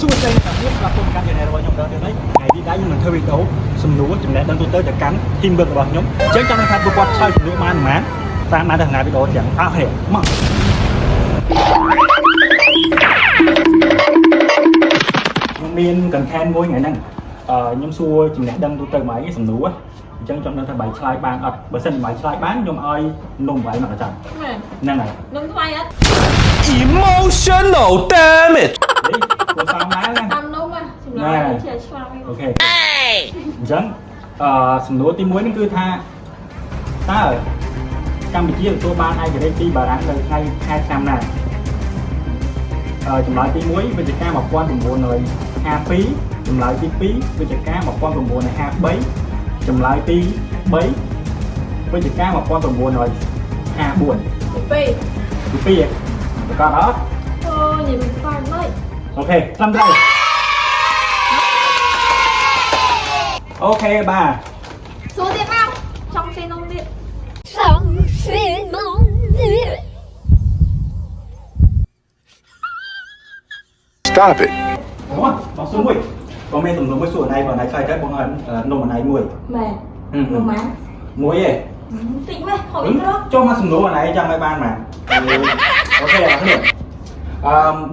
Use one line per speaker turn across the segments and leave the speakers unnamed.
សួស្តីអ្នកនាងស្រាប់តាមការរបស់ខ្ញុំដល់នេះថ្ងៃនេះដែរខ្ញុំនឹងធ្វើវីដេអូសំណួរចំណេះដឹងទូទៅទៅកាន់ធីមវឹករបស់ខ្ញុំអញ្ចឹងចាំថាពួកគាត់ឆ្លើយសំណួរបានប៉ុន្មានតាមដានទៅថ្ងៃវីដេអូទាំងអស់គ្នាមកខ្ញុំមាន content មួយថ្ងៃហ្នឹងខ្ញុំសួរចំណេះដឹងទូទៅមកឯងសំណួរអញ្ចឹងចង់ដឹងថាបាយឆ្លើយបានអត់បើសិនបាយឆ្លើយបានខ្ញុំឲ្យនំបាយមកចាំហ្នឹងហើយ
នំថ្លៃអត់
Emotional damage
នេះគួរសមដែរណា
តាមនំសម្រាប់ជាឆ្លាត
អូខេអញ្ចឹងសំណួរទី1នេះគឺថាតើកម្ពុជាទទួលបានឯករាជ្យពីបារាំងនៅថ្ងៃខែឆ្នាំណាចម្លើយទី1វិច្ឆិកា1952ចម្លើយទី2វិច្ឆិកា1953ចម្លើយទី3វិច្ឆិកា1954ទី2ប្រកាសអត់
អូនិយាយមិនខ្វល់មិន
អូខេត្រឹមត្រូវអូខេបាទ
សួរទៀតមកចង់ស៊ីនំទៀត
ចង់ស៊ីនំទៀត
Stop it
បងសួរមួយបងមានសំណួរមួយសួរអណៃបងអណៃឆ្លើយទៅបងឲ្យនំអណៃមួយ
មែននំម៉ា
មួយឯង
តិចម៉េះហូបត្រង់
ចុះមកសំណួរអណៃចង់ឲ្យបានម៉ាអូខេអរគុណ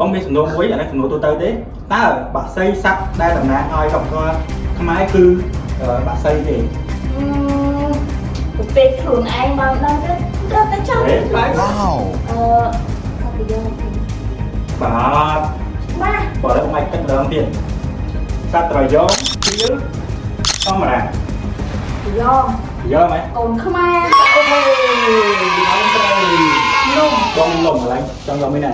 បងមានសំណួរមួយអានេះសំណួរទូទៅទេតើបាក់សីស័ព្ទដែលតំណាងឲ្យវប្បធម៌ខ្មែរគឺបាក់សីទេ
ទៅពេលខ្លួនឯងមកដល់ទៅត្រូវតែចង់
វ៉ាវ
កាពីយ៉ង
បាទបើលើមិនទឹកម្ដងទៀតសត្វត្រយងព្រាលធម្មតា
យ៉ង
ហ៎
កូនខ្មែរ
អូខេដល់ត្រូវនំបងនំอะไรចង់យកមិនណា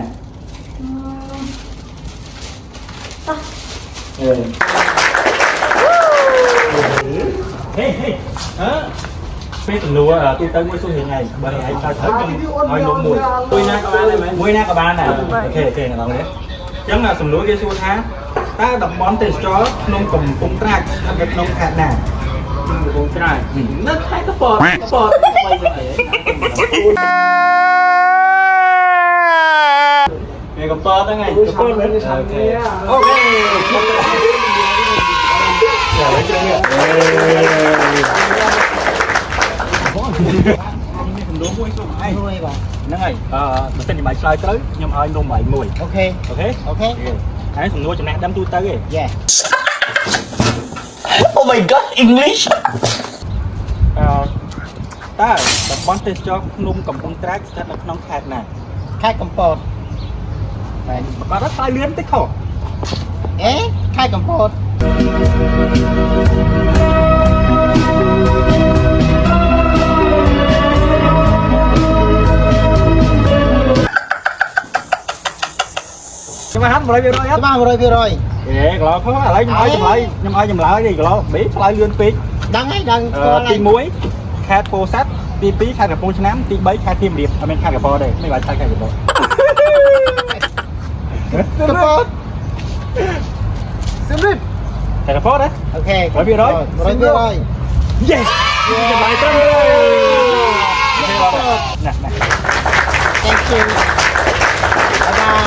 ហេពេលសំណួរទូទៅមួយសួរថ្ងៃបើថ្ងៃតើត្រូវខ្ញុំឲ្យនំមួយណាក៏បានដែរមែនមួយណាក៏បានដែរអូខេអ្នកនរនេះអញ្ចឹងសំណួរគេសួរថាតើតំបន់ទេសចរក្នុងកំពង់ត្រាចស្ថិតនៅក្នុងខេត្តណាកំពង់ត្រាចនៅខេត្តកពតបីអីកំពតហ្នឹងហើយកពតមែនអូខេចាលេងចឹងនេះសំដួលមួយសុំឯងមួយបាទហ្នឹងហើយបើសិនជាបាយឆ្លើយត្រូវខ្ញុំឲ្យនំបាយមួយអូខេហើយសំណួរចំណេះដឹងទូទៅទេយេ
Oh my god English
តើតំបន់ទេសចរភ្នំកំពង់ត្រាចស្ថិតនៅក្នុងខេត្តណាខេត្តកំពតតែបើគាត់ឆ្លើយលឿនតិចខុសខេត្តកំពតចាំហាត់100%អត់ច្បាស់100%កន្លោខុសឥឡូវខ្ញុំឲ្យចម្លើយនេះកន្លោបេឆ្លើយលឿនពេកដឹងហើយដឹងស្គាល់ទី1ខេត្តពោធិ៍សាត់ទី2ខេត្តកំពង់ឆ្នាំងទី3ខេត្តសៀមរាបអត់មានខេត្តកពតទេមិនបាច់ឆ្លើយខេត្តកពតកពតសៀមរាបខេត្តកពតទេអូខេ100% Yes ចម្លើយត្រូវណា Thank you បាយ